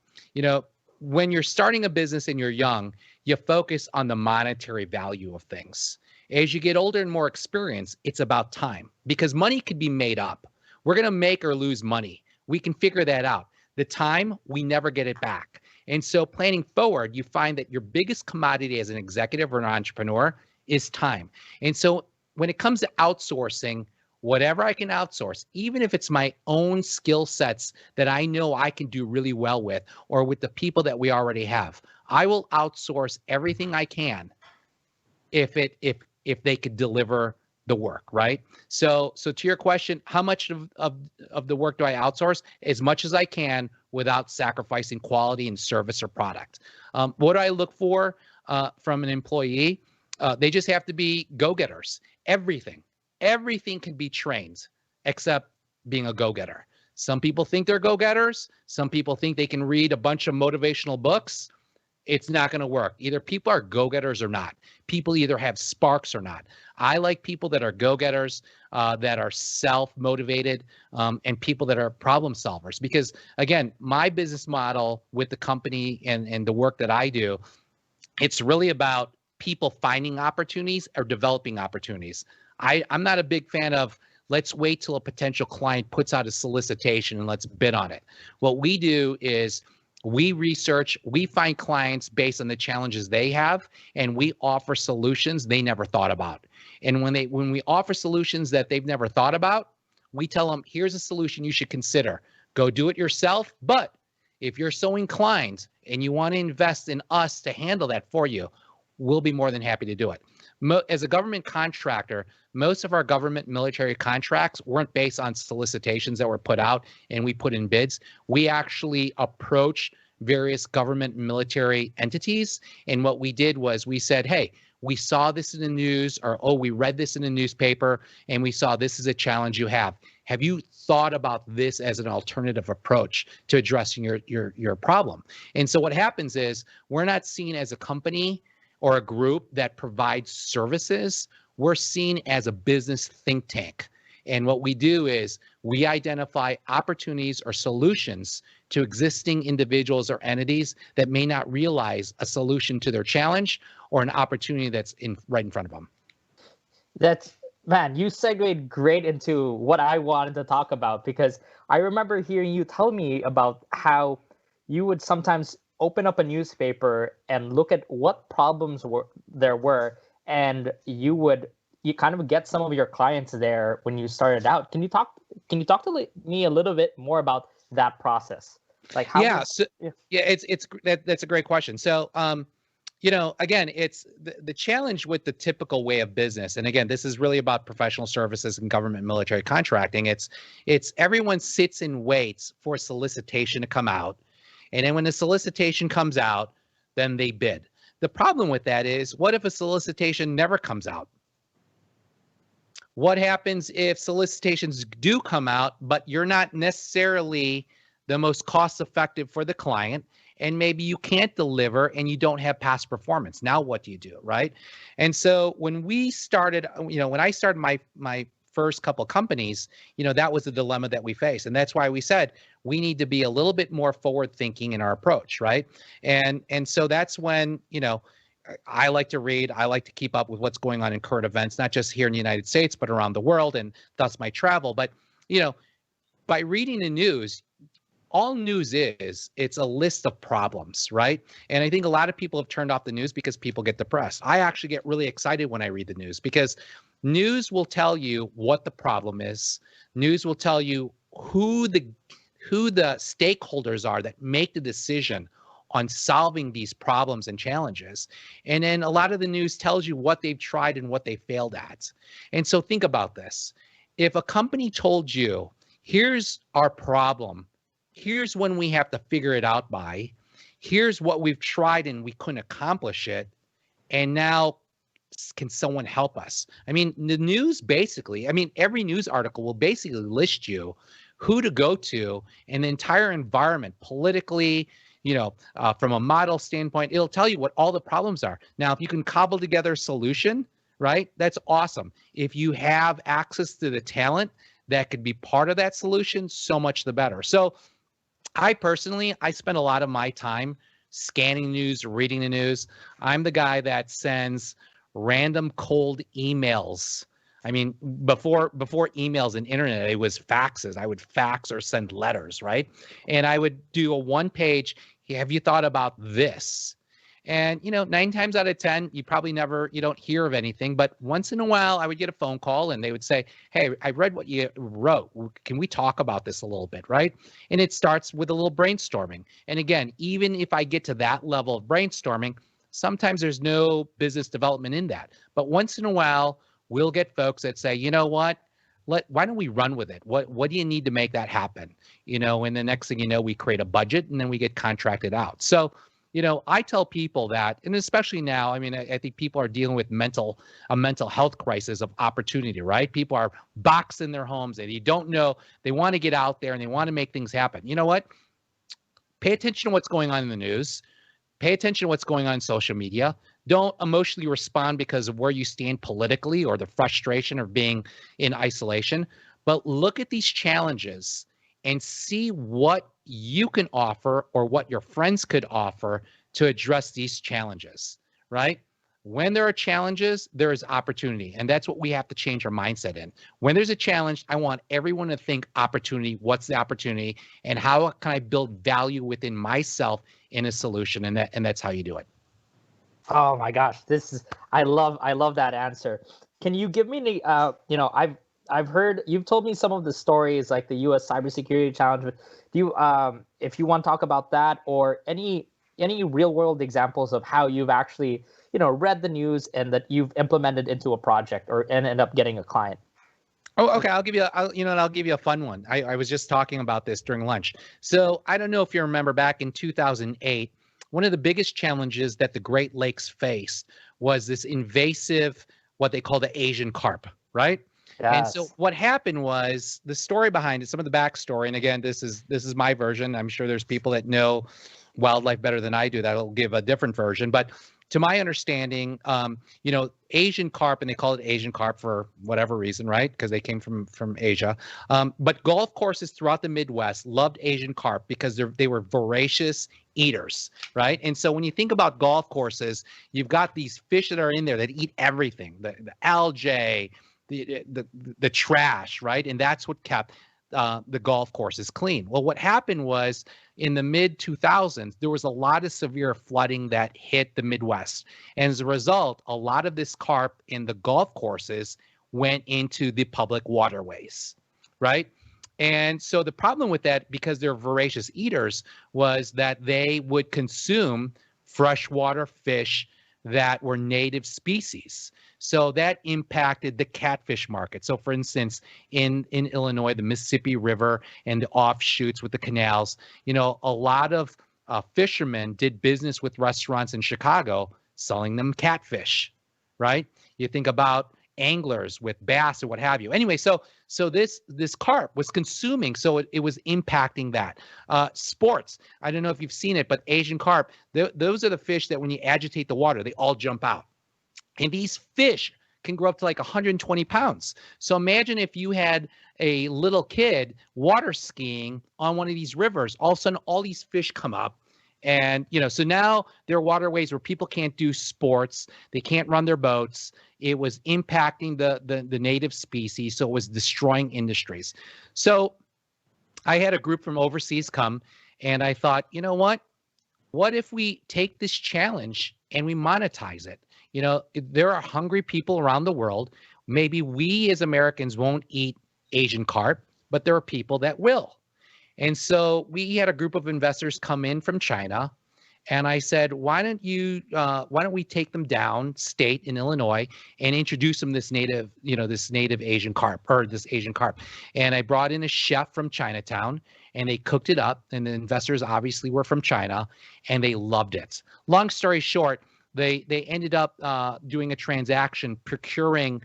When you're starting a business and you're young, you focus on the monetary value of things. As you get older and more experienced, it's about time, because money could be made up. We're going to make or lose money. We can figure that out. The time, we never get it back. And so planning forward, you find that your biggest commodity as an executive or an entrepreneur is time. And so when it comes to outsourcing, whatever I can outsource, even if it's my own skill sets that I know I can do really well with, or with the people that we already have, I will outsource everything I can if they could deliver the work, right? So to your question, how much of the work do I outsource? As much as I can without sacrificing quality and service or product. What do I look for from an employee? They just have to be go-getters. Everything can be trained except being a go-getter. Some people think they're go-getters. Some people think they can read a bunch of motivational books. it's not going to work. Either people are go-getters or not. People either have sparks or not. I like people that are go-getters, that are self-motivated, and people that are problem solvers. Because again, my business model with the company and the work that I do, it's really about people finding opportunities or developing opportunities. I'm not a big fan of let's wait till a potential client puts out a solicitation and let's bid on it. What we do is we research, we find clients based on the challenges they have, and we offer solutions they never thought about. And when we offer solutions that they've never thought about, we tell them, here's a solution you should consider. Go do it yourself, but if you're so inclined and you want to invest in us to handle that for you, we'll be more than happy to do it. As a government contractor, most of our government military contracts weren't based on solicitations that were put out and we put in bids. We actually approach various government military entities. And what we did was we said, hey, we saw this in the news, or, oh, we read this in the newspaper and we saw this is a challenge you have. Have you thought about this as an alternative approach to addressing your problem? And so what happens is we're not seen as a company or a group that provides services. We're seen as a business think tank. And what we do is we identify opportunities or solutions to existing individuals or entities that may not realize a solution to their challenge or an opportunity that's right in front of them. Man, you segued great into what I wanted to talk about, because I remember hearing you tell me about how you would sometimes open up a newspaper and look at what problems there were, and you kind of get some of your clients there when you started out. Can you talk to me a little bit more about that process? Like how? That's a great question. So, again, it's the challenge with the typical way of business. And again, this is really about professional services and government military contracting. It's everyone sits and waits for a solicitation to come out. And then when the solicitation comes out, then they bid. The problem with that is, what if a solicitation never comes out? What happens if solicitations do come out, but you're not necessarily the most cost effective for the client, and maybe you can't deliver and you don't have past performance? Now what do you do, right? And so when we started, when I started my first couple companies, that was the dilemma that we faced. And that's why we said we need to be a little bit more forward thinking in our approach, right? And so that's when, I like to read, I like to keep up with what's going on in current events, not just here in the United States, but around the world, and thus my travel. But, by reading the news, all news it's a list of problems, right? And I think a lot of people have turned off the news because people get depressed. I actually get really excited when I read the news, because news will tell you what the problem is. News will tell you who the stakeholders are that make the decision on solving these problems and challenges. And then a lot of the news tells you what they've tried and what they failed at. And so think about this. If a company told you, here's our problem, here's when we have to figure it out by, here's what we've tried and we couldn't accomplish it, and now can someone help us? I mean, the news basically, every news article will basically list you who to go to and the entire environment politically, from a model standpoint. It'll tell you what all the problems are. Now, if you can cobble together a solution, right, that's awesome. If you have access to the talent that could be part of that solution, so much the better. So I spend a lot of my time scanning news, reading the news. I'm the guy that sends random cold emails. Before emails and internet, it was faxes. I would fax or send letters, right? And I would do a one-page, have you thought about this? And, 9 times out of 10, you don't hear of anything. But once in a while, I would get a phone call and they would say, hey, I read what you wrote. Can we talk about this a little bit, right? And it starts with a little brainstorming. And again, even if I get to that level of brainstorming, sometimes there's no business development in that. But once in a while, we'll get folks that say, you know what, why don't we run with it? What do you need to make that happen? And the next thing you know, we create a budget and then we get contracted out. So, I tell people that, and especially now, I think people are dealing with a mental health crisis of opportunity, right? People are boxed in their homes and you don't know, they want to get out there and they want to make things happen. You know what? Pay attention to what's going on in the news. Pay attention to what's going on in social media. Don't emotionally respond because of where you stand politically or the frustration of being in isolation, but look at these challenges and see what you can offer or what your friends could offer to address these challenges, right? When there are challenges, there is opportunity. And that's what we have to change our mindset in. When there's a challenge, I want everyone to think opportunity. What's the opportunity? And how can I build value within myself in a solution? And that's how you do it. Oh my gosh, I love that answer. Can you give me the I've heard you've told me some of the stories like the US cybersecurity challenge. But do you if you want to talk about that or any real world examples of how you've actually, read the news and that you've implemented into a project and end up getting a client? Oh, okay. I'll give you a fun one. I was just talking about this during lunch. So I don't know if you remember back in 2008, one of the biggest challenges that the Great Lakes faced was this invasive, what they call the Asian carp, right? And so Yes. what happened was the story behind it, some of the backstory, and again, this is my version. I'm sure there's people that know wildlife better than I do that'll give a different version. But to my understanding, Asian carp, and they call it Asian carp for whatever reason, right? Because they came from Asia. But golf courses throughout the Midwest loved Asian carp because they were voracious eaters, right? And so when you think about golf courses, you've got these fish that are in there that eat everything, the algae, the trash, right? And that's what kept the golf courses clean. Well, what happened was in the mid 2000s, there was a lot of severe flooding that hit the Midwest. And as a result, a lot of this carp in the golf courses went into the public waterways, right? And so the problem with that, because they're voracious eaters, was that they would consume freshwater fish that were native species. So that impacted the catfish market. So for instance, in Illinois, the Mississippi River and the offshoots with the canals, a lot of fishermen did business with restaurants in Chicago selling them catfish, right? You think about anglers with bass or what have you. Anyway, so this carp was consuming, so it was impacting that. Sports, I don't know if you've seen it, but Asian carp, those are the fish that when you agitate the water, they all jump out. And these fish can grow up to like 120 pounds. So imagine if you had a little kid water skiing on one of these rivers, all of a sudden all these fish come up. And, so now there are waterways where people can't do sports. They can't run their boats. It was impacting the native species. So it was destroying industries. So I had a group from overseas come and I thought, you know what? What if we take this challenge and we monetize it? There are hungry people around the world. Maybe we as Americans won't eat Asian carp, but there are people that will. And so we had a group of investors come in from China, and I said, why don't we take them downstate in Illinois and introduce them this native Asian carp or this Asian carp. And I brought in a chef from Chinatown and they cooked it up, and the investors obviously were from China and they loved it. Long story short, they ended up doing a transaction procuring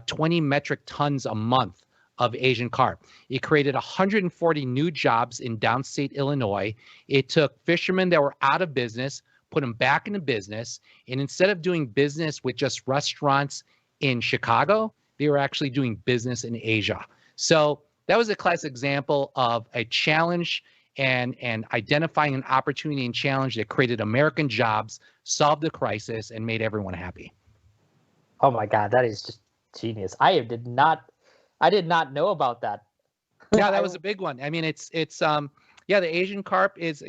20 metric tons a month of Asian carp. It created 140 new jobs in downstate Illinois. It took fishermen that were out of business, put them back into business, and instead of doing business with just restaurants in Chicago, they were actually doing business in Asia. So that was a classic example of a challenge and identifying an opportunity and challenge that created American jobs, solved the crisis, and made everyone happy. Oh my God, that is just genius. I did not know about that. Yeah, that was a big one. I mean, it's the Asian carp is,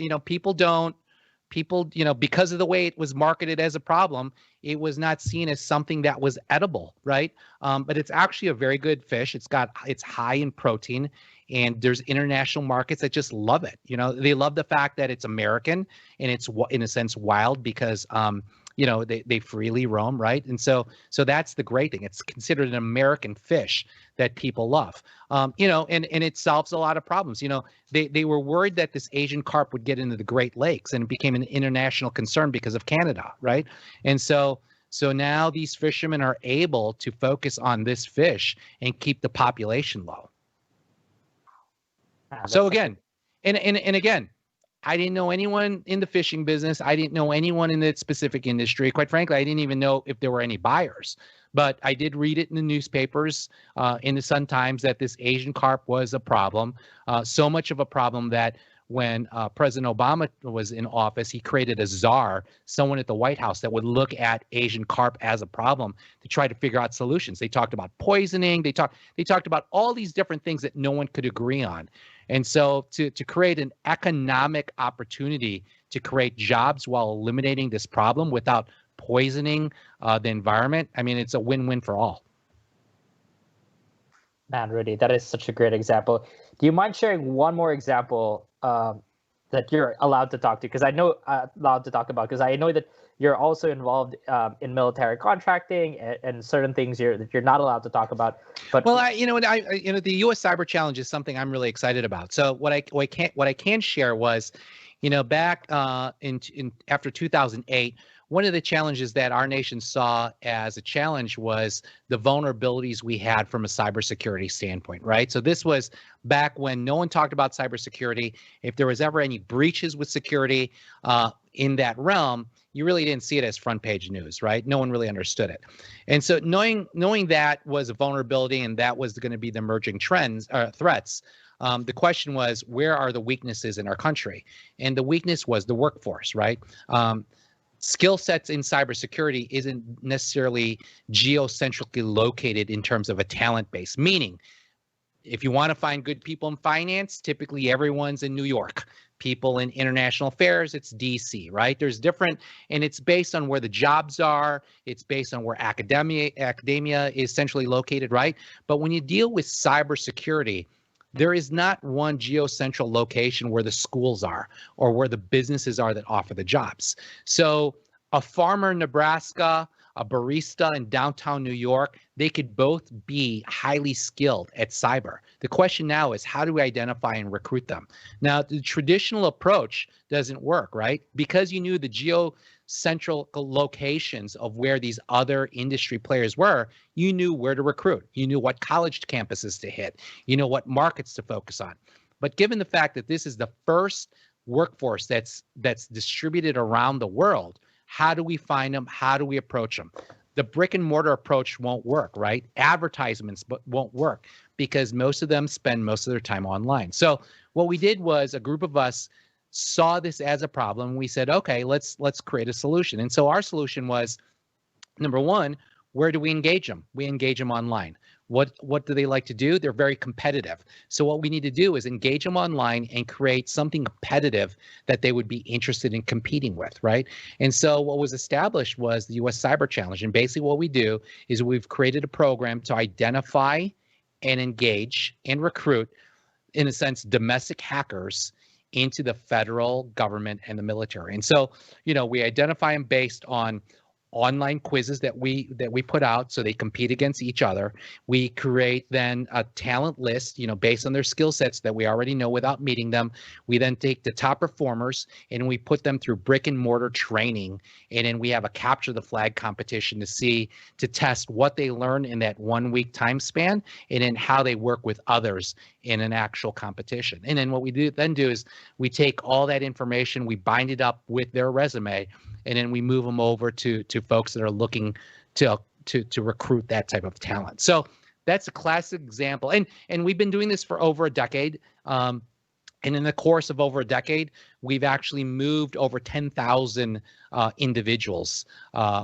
people, because of the way it was marketed as a problem, it was not seen as something that was edible, right? But it's actually a very good fish. It's high in protein, and there's international markets that just love it. They love the fact that it's American and it's in a sense wild because they freely roam, right? And so that's the great thing. It's considered an American fish that people love, and it solves a lot of problems. They were worried that this Asian carp would get into the Great Lakes, and it became an international concern because of Canada, right? And so now these fishermen are able to focus on this fish and keep the population low. So again, and again, I didn't know anyone in the fishing business. I didn't know anyone in that specific industry. Quite frankly, I didn't even know if there were any buyers. But I did read it in the newspapers, in the Sun Times, that this Asian carp was a problem. So much of a problem that when President Obama was in office, he created a czar, someone at the White House that would look at Asian carp as a problem to try to figure out solutions. They talked about poisoning. They talked about all these different things that no one could agree on. And so to create an economic opportunity to create jobs while eliminating this problem without poisoning the environment, I mean, it's a win-win for all. Man, Rudy, that is such a great example. Do you mind sharing one more example that you're allowed to talk to? Because I know allowed to talk about, because I know that you're also involved in military contracting and certain things that you're not allowed to talk about. But well, the U.S. Cyber Challenge is something I'm really excited about. So what I can share was, back in after 2008. One of the challenges that our nation saw as a challenge was the vulnerabilities we had from a cybersecurity standpoint, right? So this was back when no one talked about cybersecurity. If there was ever any breaches with security in that realm, you really didn't see it as front page news, right? No one really understood it. And so knowing that was a vulnerability and that was going to be the emerging threats, the question was, where are the weaknesses in our country? And the weakness was the workforce, right? Skill sets in cybersecurity isn't necessarily geocentrically located in terms of a talent base, meaning if you want to find good people in finance, typically everyone's in New York. People in international affairs, it's DC, right? There's different, and it's based on where the jobs are. It's based on where academia is centrally located, right? But when you deal with cybersecurity, there is not one geocentral location where the schools are or where the businesses are that offer the jobs. So a farmer in Nebraska, a barista in downtown New York, they could both be highly skilled at cyber. The question now is, how do we identify and recruit them? Now, the traditional approach doesn't work, right? Because you knew the geocentral locations of where these other industry players were, you knew where to recruit. You knew what college campuses to hit. You know what markets to focus on. But given the fact that this is the first workforce that's distributed around the world, how do we find them? How do we approach them? The brick and mortar approach won't work, right? Advertisements won't work because most of them spend most of their time online. So what we did was a group of us saw this as a problem. We said, okay, let's create a solution. And so our solution was, number one, where do we engage them? We engage them online. What do they like to do? They're very competitive. So what we need to do is engage them online and create something competitive that they would be interested in competing with, right? And so what was established was the U.S. Cyber Challenge. And basically what we do is we've created a program to identify and engage and recruit, in a sense, domestic hackers into the federal government and the military. And so, we identify them based on online quizzes that we put out, so they compete against each other. We create then a talent list, based on their skill sets that we already know without meeting them. We then take the top performers and we put them through brick and mortar training, and then we have a capture the flag competition to test what they learn in that 1 week time span, and then how they work with others in an actual competition. And then what we do is we take all that information, we bind it up with their resume, and then we move them over to folks that are looking to recruit that type of talent. So that's a classic example. And we've been doing this for over a decade. And in the course of over a decade, we've actually moved over 10,000 individuals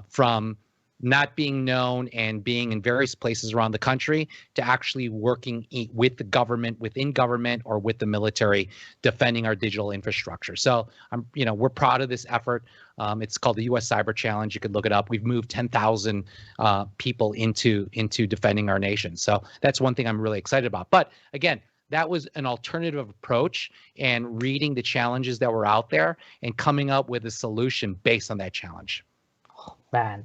from not being known and being in various places around the country to actually working with the government, within government, or with the military, defending our digital infrastructure. So we're proud of this effort. It's called the U.S. Cyber Challenge. You could look it up. We've moved 10,000 people into defending our nation. So that's one thing I'm really excited about. But again, that was an alternative approach, and reading the challenges that were out there and coming up with a solution based on that challenge. Oh, man.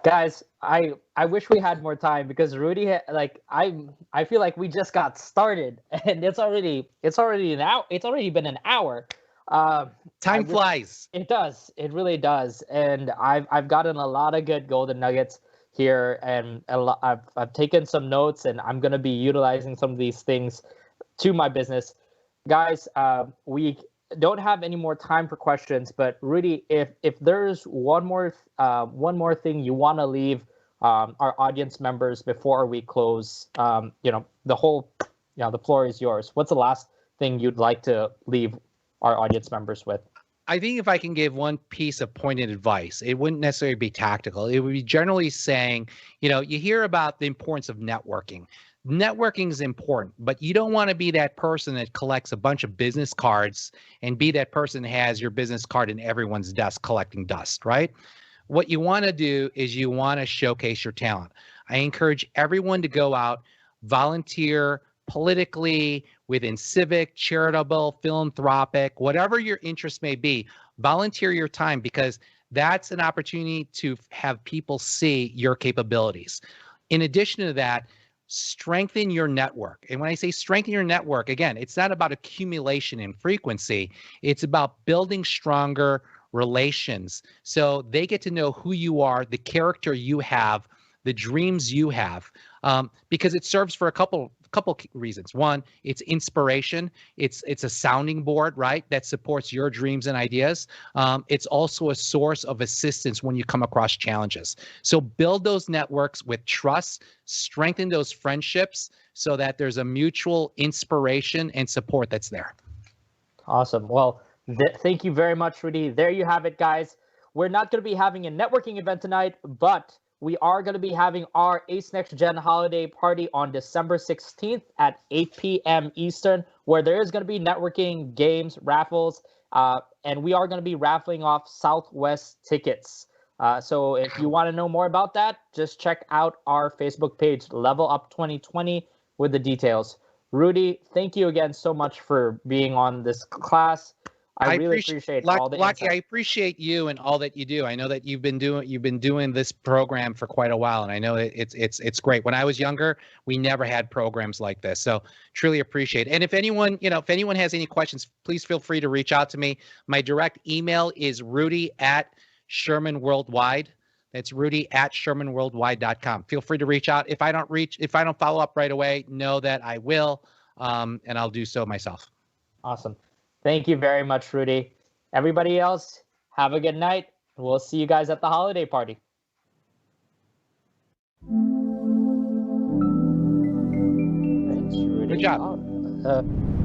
Guys, I wish we had more time, because Rudy, I feel like we just got started and it's already an hour. It's already been an hour. Time flies. It does. It really does. And I've gotten a lot of good golden nuggets here, and I've taken some notes, and I'm going to be utilizing some of these things to my business. Guys, we don't have any more time for questions, but Rudy, if there's one more thing you want to leave our audience members before we close, the floor is yours. What's the last thing you'd like to leave our audience members with? I think if I can give one piece of pointed advice, it wouldn't necessarily be tactical. It would be generally saying, you hear about the importance of networking. Networking is important, but you don't want to be that person that collects a bunch of business cards and be that person that has your business card in everyone's desk collecting dust, right? What you want to do is you want to showcase your talent. I encourage everyone to go out, volunteer politically, within civic, charitable, philanthropic, whatever your interest may be, volunteer your time, because that's an opportunity to have people see your capabilities. In addition to that, strengthen your network. And when I say strengthen your network, again, it's not about accumulation and frequency. It's about building stronger relations so they get to know who you are, the character you have, the dreams you have, because it serves for a couple reasons. One, it's inspiration. It's a sounding board, right, that supports your dreams and ideas. It's also a source of assistance when you come across challenges. So build those networks with trust, strengthen those friendships so that there's a mutual inspiration and support that's there. Awesome. Well, thank you very much, Rudy. There you have it, guys. We're not going to be having a networking event tonight, but we are going to be having our Ace Next Gen holiday party on December 16th at 8 p.m. Eastern, where there is going to be networking, games, raffles, and we are going to be raffling off Southwest tickets. So if you want to know more about that, just check out our Facebook page, Level Up 2020, with the details. Rudy, thank you again so much for being on this class. I really appreciate all the Lucky, I appreciate you and all that you do. I know that you've been doing this program for quite a while, and I know it's great. When I was younger, we never had programs like this, so truly appreciate it. And if anyone has any questions, please feel free to reach out to me. My direct email is Rudy@Sherman Worldwide. That's Rudy@ShermanWorldwide.com. Feel free to reach out. If I don't follow up right away, know that I will, and I'll do so myself. Awesome. Thank you very much, Rudy. Everybody else, have a good night. We'll see you guys at the holiday party. Thanks, Rudy. Good job.